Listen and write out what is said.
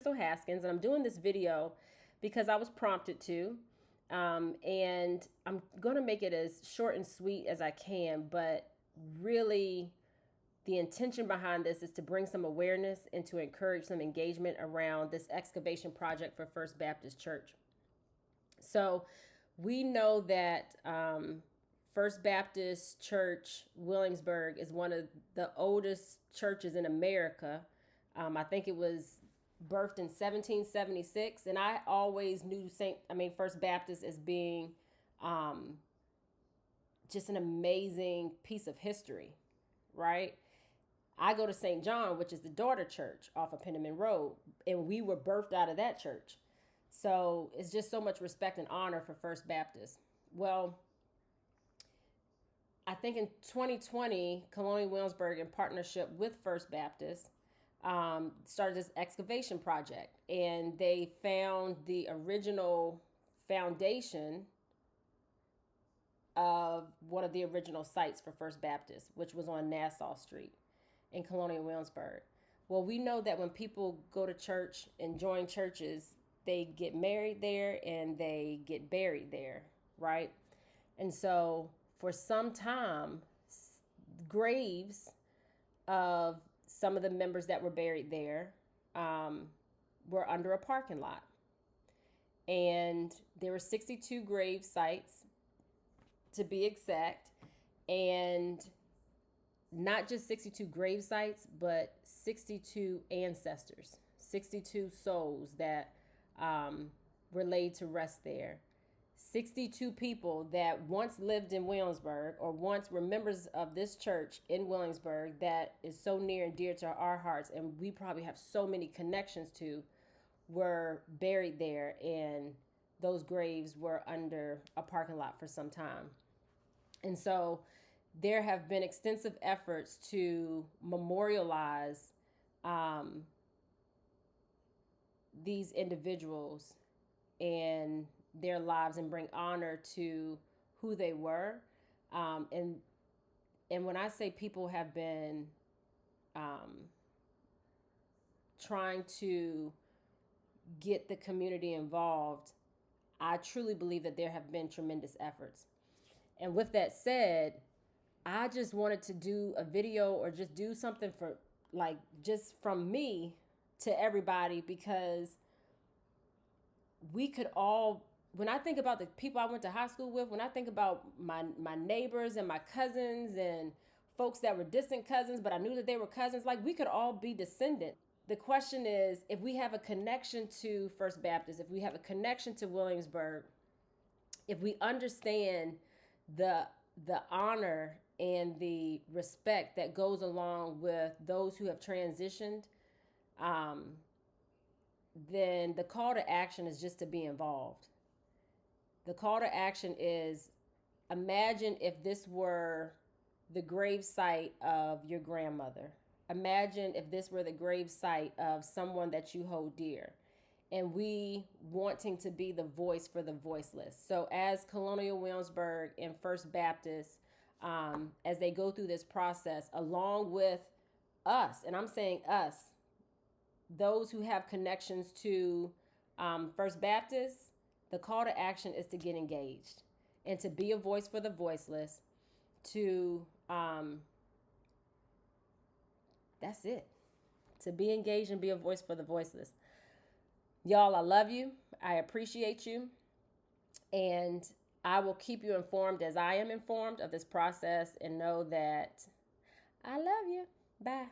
Crystal Haskins, and I'm doing this video because I was prompted to. And I'm going to make it as short and sweet as I can, but really the intention behind this is to bring some awareness and to encourage some engagement around this excavation project for First Baptist Church. So we know that First Baptist Church Williamsburg is one of the oldest churches in America. I think it was birthed in 1776, and I always knew First Baptist as being just an amazing piece of history, right? I go to St. John, which is the daughter church off of Penniman Road, and we were birthed out of that church. So it's just so much respect and honor for First Baptist. Well, I think in 2020, Colonial Williamsburg, in partnership with First Baptist, started this excavation project, and they found the original foundation of one of the original sites for First Baptist, which was on Nassau Street in Colonial Williamsburg. Well, we know that when people go to church and join churches, they get married there and they get buried there, right? And so for some time, graves of some of the members that were buried there were under a parking lot. And there were 62 grave sites, to be exact, and not just 62 grave sites, but 62 ancestors, 62 souls that were laid to rest there. 62 people that once lived in Williamsburg or once were members of this church in Williamsburg that is so near and dear to our hearts, and we probably have so many connections to, were buried there, and those graves were under a parking lot for some time. And so there have been extensive efforts to memorialize these individuals and their lives and bring honor to who they were. And when I say people have been trying to get the community involved, I truly believe that there have been tremendous efforts. And with that said, I just wanted to do a video or just do something for, like, just from me to everybody, because we could all, when I think about the people I went to high school with, when I think about my neighbors and my cousins and folks that were distant cousins, but I knew that they were cousins, like, we could all be descendant. The question is, if we have a connection to First Baptist, if we have a connection to Williamsburg, if we understand the honor and the respect that goes along with those who have transitioned, then the call to action is just to be involved. The call to action is, imagine if this were the grave site of your grandmother. Imagine if this were the grave site of someone that you hold dear, and we wanting to be the voice for the voiceless. So as Colonial Williamsburg and First Baptist, as they go through this process, along with us, and I'm saying us, those who have connections to First Baptist, the call to action is to get engaged and to be a voice for the voiceless, to that's it. To be engaged and be a voice for the voiceless. Y'all, I love you. I appreciate you. And I will keep you informed as I am informed of this process, and know that I love you. Bye.